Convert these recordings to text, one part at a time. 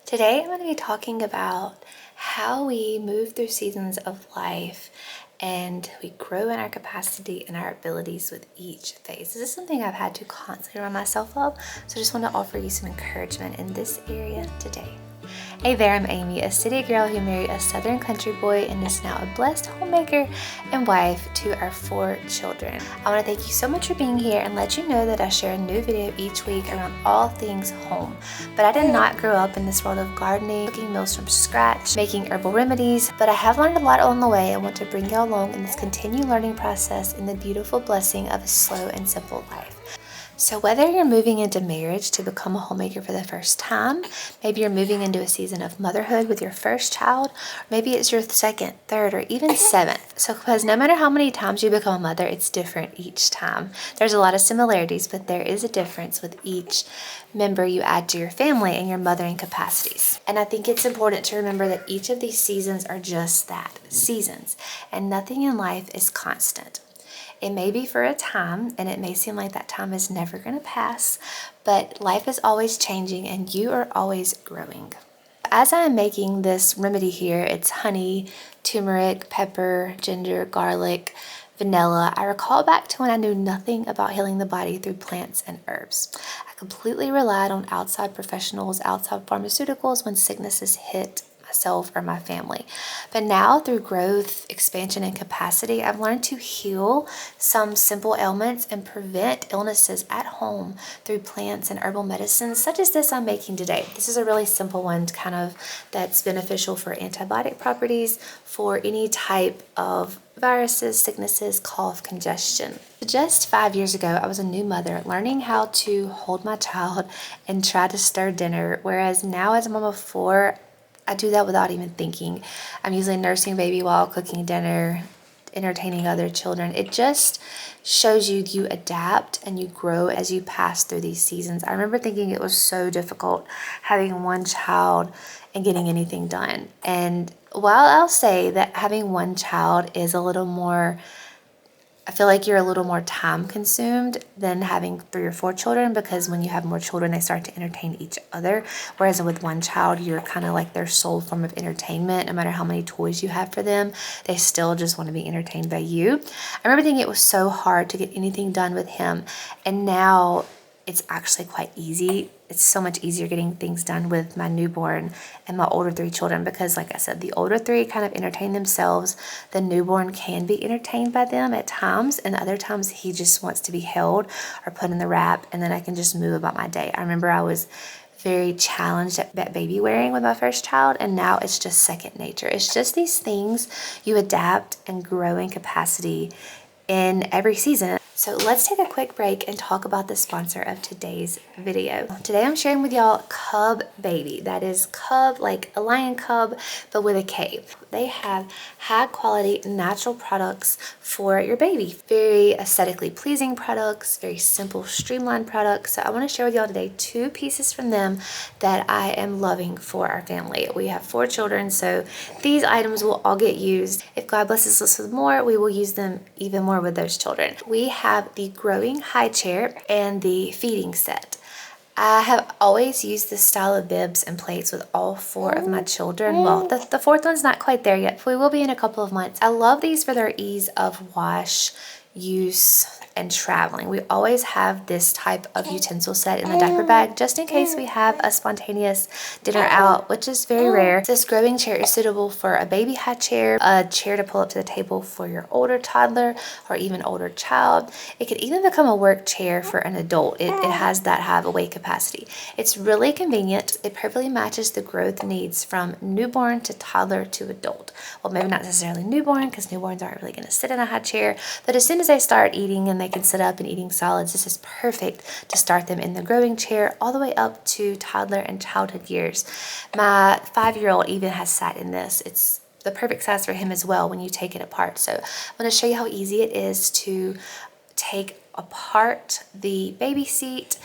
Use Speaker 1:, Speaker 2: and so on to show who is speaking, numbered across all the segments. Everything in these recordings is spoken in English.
Speaker 1: Today I'm going to be talking about how we move through seasons of life and we grow in our capacity and our abilities with each phase. This is something I've had to constantly remind myself of, so I just want to offer you some encouragement in this area today. Hey there, I'm Amy, a city girl who married a southern country boy and is now a blessed homemaker and wife to our 4 children. I want to thank you so much for being here and let you know that I share a new video each week around all things home. But I did not grow up in this world of gardening, cooking meals from scratch, making herbal remedies, but I have learned a lot along the way and want to bring you along in this continued learning process in the beautiful blessing of a slow and simple life. So whether you're moving into marriage to become a homemaker for the first time, maybe you're moving into a season of motherhood with your first child, maybe it's your second, third, or even 7th. So because no matter how many times you become a mother, it's different each time. There's a lot of similarities, but there is a difference with each member you add to your family and your mothering capacities. And I think it's important to remember that each of these seasons are just that, seasons, and nothing in life is constant. It may be for a time, and it may seem like that time is never going to pass, but life is always changing and you are always growing. As I'm making this remedy here, it's honey, turmeric, pepper, ginger, garlic, vanilla. I recall back to when I knew nothing about healing the body through plants and herbs. I completely relied on outside professionals, outside pharmaceuticals when sicknesses hit myself or my family. But now through growth, expansion, and capacity, I've learned to heal some simple ailments and prevent illnesses at home through plants and herbal medicines such as this I'm making today. This is a really simple one that's beneficial for antibiotic properties for any type of viruses, sicknesses, cough, congestion. Just 5 years ago, I was a new mother learning how to hold my child and try to stir dinner, whereas now as a mom of 4, I do that without even thinking. I'm usually nursing baby while cooking dinner, entertaining other children. It just shows you adapt and you grow as you pass through these seasons. I remember thinking it was so difficult having one child and getting anything done. And while I'll say that having one child is a little more, I feel like you're a little more time consumed than having 3 or 4 children, because when you have more children, they start to entertain each other. Whereas with one child, you're kind of like their sole form of entertainment. No matter how many toys you have for them, they still just want to be entertained by you. I remember thinking it was so hard to get anything done with him. And now it's actually quite easy. It's so much easier getting things done with my newborn and my older 3 children, because like I said, the older 3 kind of entertain themselves. The newborn can be entertained by them at times, and other times he just wants to be held or put in the wrap, and then I can just move about my day. I remember I was very challenged at baby wearing with my first child, and now it's just second nature. It's just these things you adapt and grow in capacity in every season. So let's take a quick break and talk about the sponsor of today's video. Today I'm sharing with y'all Cub Baby. That is cub, like a lion cub, but with a K. They have high quality natural products for your baby. Very aesthetically pleasing products, very simple, streamlined products. So I want to share with y'all today 2 pieces from them that I am loving for our family. We have 4 children, so these items will all get used. If God blesses us with more, we will use them even more with those children. We have the growing high chair and the feeding set. I have always used this style of bibs and plates with all 4 of my children. Well, the 4th one's not quite there yet, but we will be in a couple of months. I love these for their ease of wash, use, and traveling. We always have this type of utensil set in the diaper bag just in case we have a spontaneous dinner out, which is very rare. This growing chair is suitable for a baby high chair, a chair to pull up to the table for your older toddler or even older child. It could even become a work chair for an adult. It has that high of a weight capacity. It's really convenient. It perfectly matches the growth needs from newborn to toddler to adult. Well, maybe not necessarily newborn, because newborns aren't really going to sit in a high chair, but as soon as they start eating and they can sit up and eating solids, this is perfect to start them in the growing chair all the way up to toddler and childhood years. My 5-year-old even has sat in this. It's the perfect size for him as well when you take it apart. So I'm going to show you how easy it is to take apart the baby seat,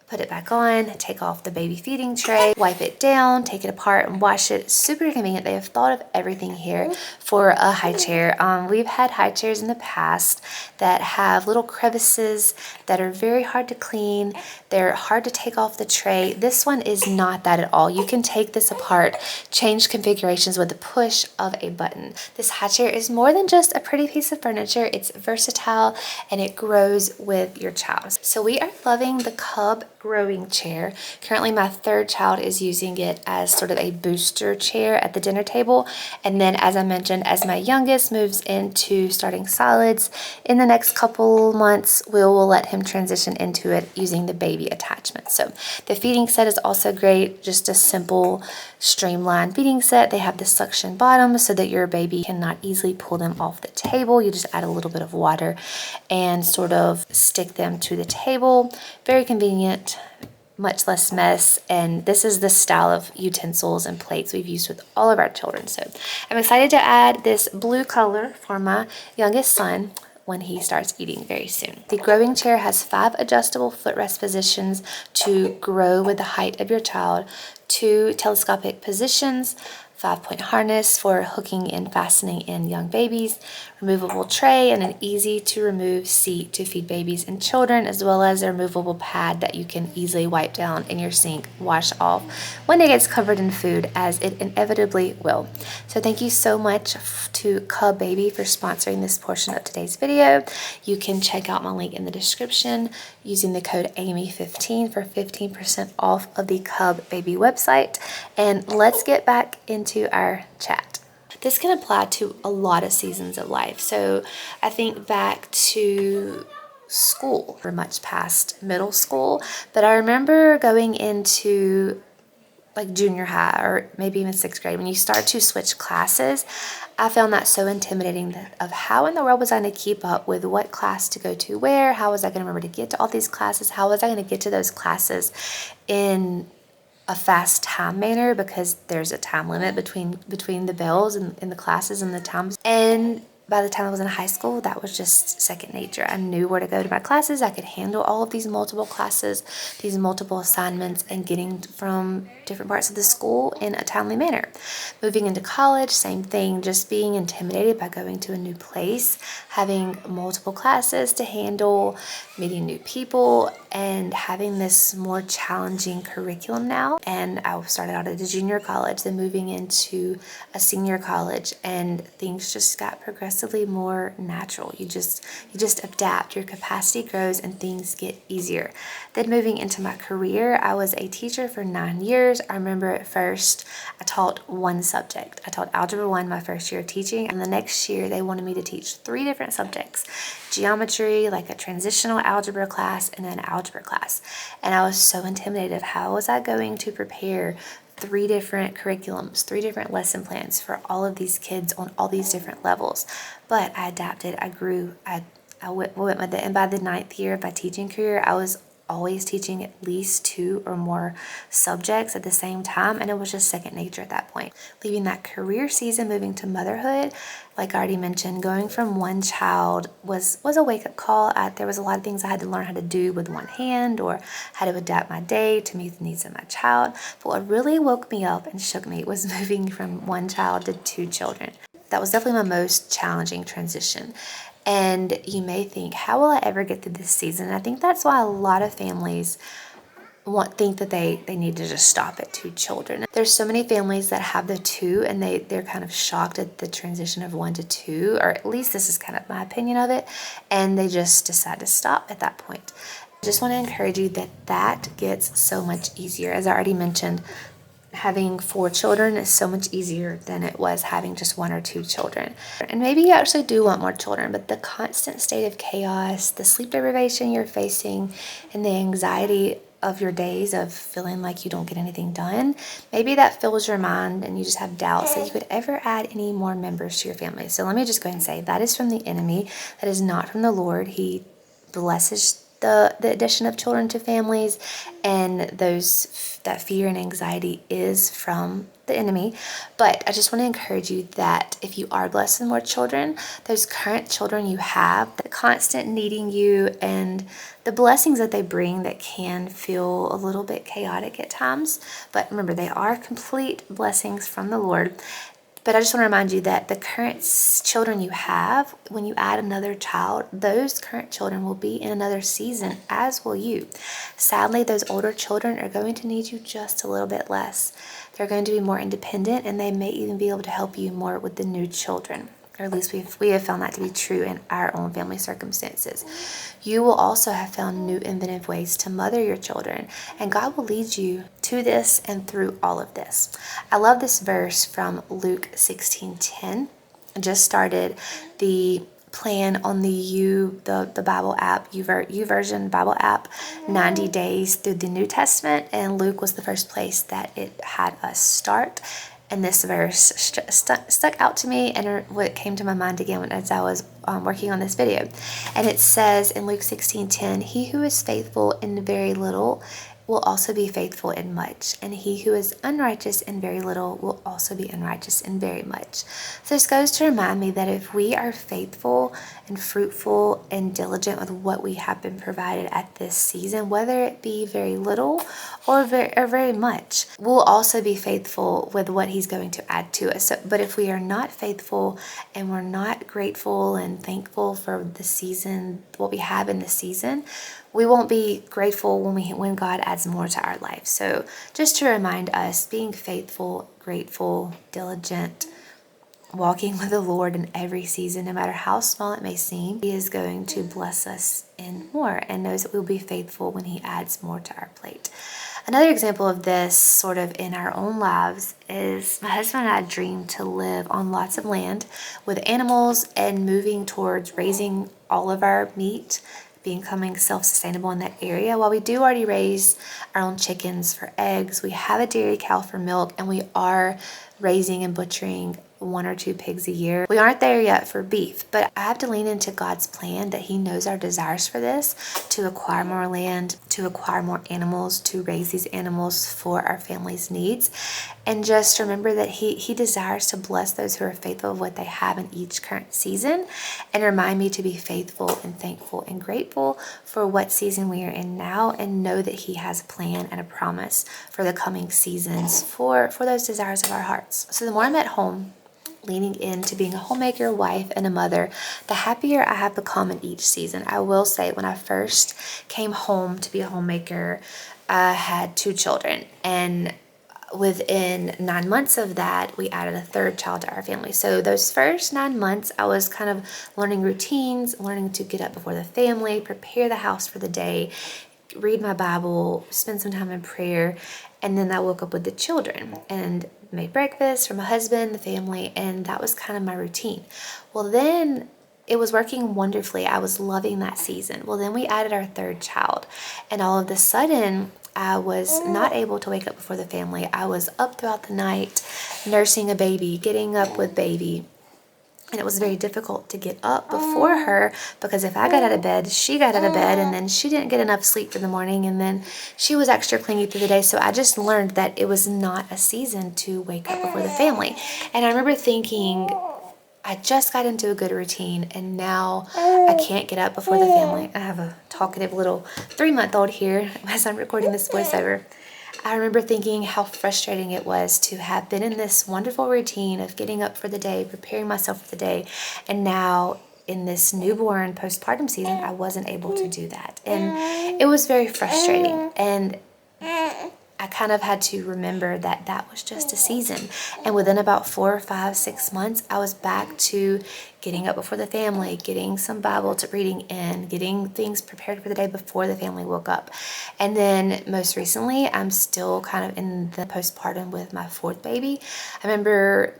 Speaker 1: put it back on, take off the baby feeding tray, wipe it down, take it apart and wash it. Super convenient. They have thought of everything here for a high chair. We've had high chairs in the past that have little crevices that are very hard to clean. They're hard to take off the tray. This one is not that at all. You can take this apart, change configurations with the push of a button. This high chair is more than just a pretty piece of furniture. It's versatile and it grows with your child. So we are loving the Cub growing chair. Currently my third child is using it as sort of a booster chair at the dinner table. And then as I mentioned, as my youngest moves into starting solids in the next couple months, we will let him transition into it using the baby attachment. So the feeding set is also great, just a simple streamlined feeding set. They have the suction bottom so that your baby cannot easily pull them off the table. You just add a little bit of water and sort of stick them to the table. Very convenient, much less mess, and this is the style of utensils and plates we've used with all of our children. So I'm excited to add this blue color for my youngest son when he starts eating very soon. The growing chair has 5 adjustable footrest positions to grow with the height of your child, 2 telescopic positions, 5-point harness for hooking and fastening in young babies, removable tray, and an easy to remove seat to feed babies and children, as well as a removable pad that you can easily wipe down in your sink, wash off when it gets covered in food, as it inevitably will. So thank you so much to Cub Baby for sponsoring this portion of today's video. You can check out my link in the description using the code Ammie15 for 15% off of the Cub Baby website. And let's get back into our chat. This can apply to a lot of seasons of life. So I think back to school. We're much past middle school, but I remember going into like junior high or maybe even 6th grade, when you start to switch classes, I found that so intimidating of how in the world was I going to keep up with what class to go to where, how was I going to remember to get to all these classes, how was I going to get to those classes in a fast time manner, because there's a time limit between the bells and the classes and the times. And by the time I was in high school, that was just second nature. I knew where to go to my classes. I could handle all of these multiple classes, these multiple assignments, and getting from different parts of the school in a timely manner. Moving into college, same thing, just being intimidated by going to a new place, having multiple classes to handle, meeting new people, and having this more challenging curriculum now. And I started out at a junior college, then moving into a senior college, and things just got progressively more natural. You just adapt, your capacity grows, and things get easier. Then moving into my career, I was a teacher for 9 years. I remember at first I taught one subject. I taught Algebra 1 my first year of teaching, and the next year they wanted me to teach 3 different subjects: geometry, like a transitional algebra class, and an algebra class. And I was so intimidated of how was I going to prepare 3 different curriculums, 3 different lesson plans for all of these kids on all these different levels. But I adapted, I grew, I went with it. And by the 9th year of my teaching career, I was always teaching at least 2 or more subjects at the same time, and it was just second nature at that point. Leaving that career season, moving to motherhood, like I already mentioned, going from one child was a wake-up call. There was a lot of things I had to learn how to do with one hand, or how to adapt my day to meet the needs of my child. But what really woke me up and shook me was moving from one child to 2 children. That was definitely my most challenging transition. And you may think, how will I ever get through this season? And I think that's why a lot of families think that they need to just stop at 2 children. There's so many families that have the 2 and they're kind of shocked at the transition of 1 to 2, or at least this is kind of my opinion of it, and they just decide to stop at that point. I just want to encourage you that gets so much easier. As I already mentioned, having 4 children is so much easier than it was having just 1 or 2 children. And maybe you actually do want more children, but the constant state of chaos, the sleep deprivation you're facing, and the anxiety of your days of feeling like you don't get anything done, maybe that fills your mind and you just have doubts that you could ever add any more members to your family. So let me just go ahead and say that is from the enemy. That is not from the Lord. He blesses the addition of children to families, and that fear and anxiety is from the enemy. But I just want to encourage you that if you are blessed with more children, those current children you have, the constant needing you and the blessings that they bring that can feel a little bit chaotic at times, but remember, they are complete blessings from the Lord. But I just want to remind you that the current children you have, when you add another child, those current children will be in another season, as will you. Sadly, those older children are going to need you just a little bit less. They're going to be more independent, and they may even be able to help you more with the new children. Or at least we have found that to be true in our own family circumstances. You will also have found new inventive ways to mother your children, and God will lead you to this and through all of this. I love this verse from Luke 16:10. I just started the plan on the Bible app, YouVersion Bible app, 90 days through the New Testament, and Luke was the first place that it had us start. And this verse stuck out to me, and what came to my mind again as I was working on this video. And it says in Luke 16:10, "He who is faithful in very little will also be faithful in much, and he who is unrighteous in very little will also be unrighteous in very much." So this goes to remind me that if we are faithful and fruitful and diligent with what we have been provided at this season, whether it be very little or very much, we'll also be faithful with what he's going to add to us. But if we are not faithful and we're not grateful and thankful for the season, what we have in the season, we won't be grateful when God adds more to our life. So just to remind us, being faithful, grateful, diligent, walking with the Lord in every season, no matter how small it may seem, he is going to bless us in more, and knows that we'll be faithful when he adds more to our plate. Another example of this sort of in our own lives is my husband and I dream to live on lots of land with animals and moving towards raising all of our meat, becoming self-sustainable in that area. While we do already raise our own chickens for eggs, we have a dairy cow for milk, and we are raising and butchering 1 or 2 pigs a year. We aren't there yet for beef, but I have to lean into God's plan that he knows our desires for this, to acquire more land, to acquire more animals, to raise these animals for our family's needs. And just remember that he desires to bless those who are faithful of what they have in each current season, and remind me to be faithful and thankful and grateful for what season we are in now, and know that he has a plan and a promise for the coming seasons for those desires of our hearts. So the more I'm at home, leaning into being a homemaker, wife, and a mother, the happier I have become in each season. I will say, when I first came home to be a homemaker, I had 2 children, and within 9 months of that, we added a 3rd child to our family. So those first 9 months, I was kind of learning routines, learning to get up before the family, prepare the house for the day, read my Bible, spend some time in prayer, and then I woke up with the children and made breakfast for my husband, the family, and that was kind of my routine. Well, then it was working wonderfully. I was loving that season. Well, then we added our 3rd child, and all of a sudden, I was not able to wake up before the family. I was up throughout the night, nursing a baby, getting up with baby. And it was very difficult to get up before her, because if I got out of bed, she got out of bed, and then she didn't get enough sleep for the morning, and then she was extra clingy through the day. So I just learned that it was not a season to wake up before the family. And I remember thinking, I just got into a good routine, and now I can't get up before the family. I have a talkative little 3-month-old here as I'm recording this voiceover. I remember thinking how frustrating it was to have been in this wonderful routine of getting up for the day, preparing myself for the day, and now in this newborn postpartum season, I wasn't able to do that. And it was very frustrating. And I kind of had to remember that that was just a season. And within about 4 or 5, 6 months, I was back to getting up before the family, getting some Bible to reading in, getting things prepared for the day before the family woke up. And then most recently, I'm still kind of in the postpartum with my 4th baby. I remember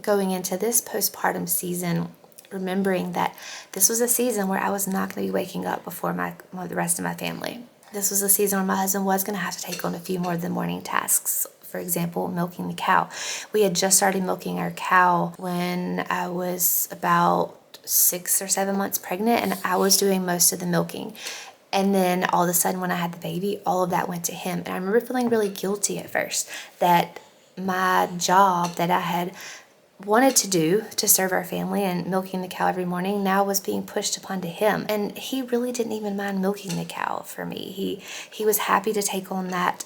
Speaker 1: going into this postpartum season, remembering that this was a season where I was not going to be waking up before the rest of my family. This was a season where my husband was going to have to take on a few more of the morning tasks. For example, milking the cow. We had just started milking our cow when I was about 6 or 7 months pregnant, and I was doing most of the milking. And then all of a sudden when I had the baby, all of that went to him. And I remember feeling really guilty at first that my job that I had wanted to do to serve our family and milking the cow every morning now was being pushed upon to him. And he really didn't even mind milking the cow for me. He was happy to take on that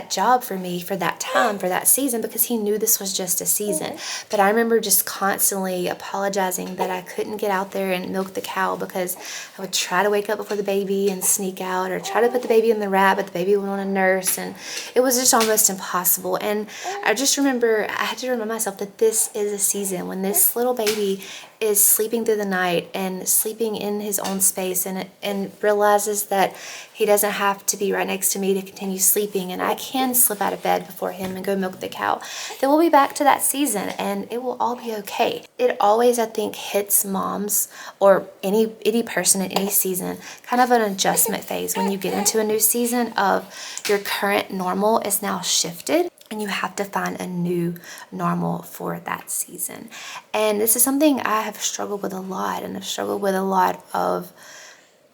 Speaker 1: job for me for that time, for that season, because he knew this was just a season. But I remember just constantly apologizing that I couldn't get out there and milk the cow because I would try to wake up before the baby and sneak out, or try to put the baby in the wrap, but the baby would want a nurse, and it was just almost impossible. And I just remember I had to remind myself that this is a season when this little baby is sleeping through the night and sleeping in his own space, and realizes that he doesn't have to be right next to me to continue sleeping, and I can slip out of bed before him and go milk the cow. Then we'll be back to that season and it will all be okay. It always, I think, hits moms or any person in any season, kind of an adjustment phase when you get into a new season of your current normal is now shifted, and you have to find a new normal for that season. And this is something I have struggled with a lot, and I've struggled with a lot of,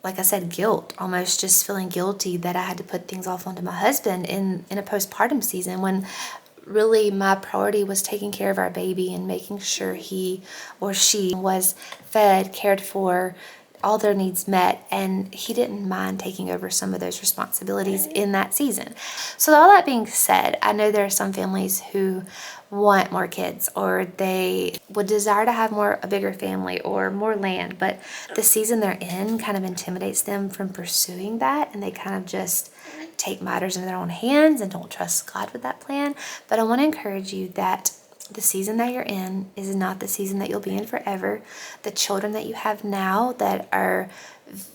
Speaker 1: like I said, guilt, almost just feeling guilty that I had to put things off onto my husband in a postpartum season, when really my priority was taking care of our baby and making sure he or she was fed, cared for, all their needs met, and he didn't mind taking over some of those responsibilities in that season. So all that being said, I know there are some families who want more kids, or they would desire to have a bigger family or more land, but the season they're in kind of intimidates them from pursuing that, and they kind of just take matters in their own hands and don't trust God with that plan. But I want to encourage you that the season that you're in is not the season that you'll be in forever. The children that you have now that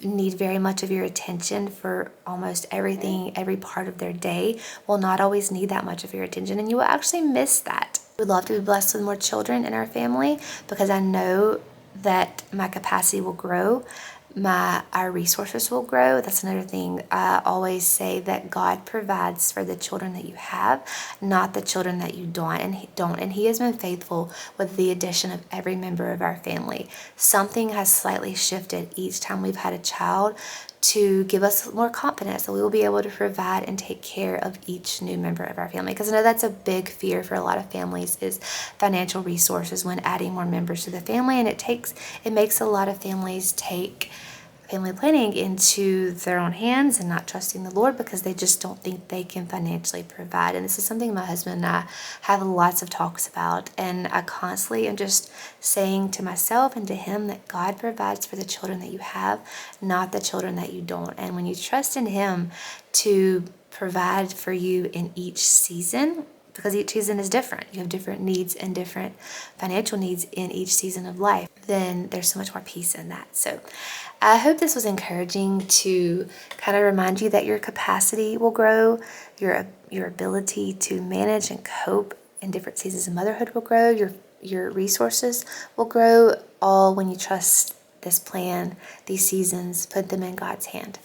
Speaker 1: need very much of your attention for almost everything, every part of their day, will not always need that much of your attention, and you will actually miss that. We'd love to be blessed with more children in our family, because I know that my capacity will grow. Our resources will grow. That's another thing. I always say that God provides for the children that you have, not the children that you don't. And He has been faithful with the addition of every member of our family. Something has slightly shifted each time we've had a child to give us more confidence that we will be able to provide and take care of each new member of our family. Because I know that's a big fear for a lot of families, is financial resources when adding more members to the family. And it makes a lot of families take family planning into their own hands and not trusting the Lord, because they just don't think they can financially provide. And this is something my husband and I have lots of talks about, and I constantly am just saying to myself and to him that God provides for the children that you have, not the children that you don't. And when you trust in Him to provide for you in each season, because each season is different, you have different needs and different financial needs in each season of life, then there's so much more peace in that. So I hope this was encouraging to kind of remind you that your capacity will grow, your ability to manage and cope in different seasons of motherhood will grow, your resources will grow, all when you trust this plan, these seasons, put them in God's hand.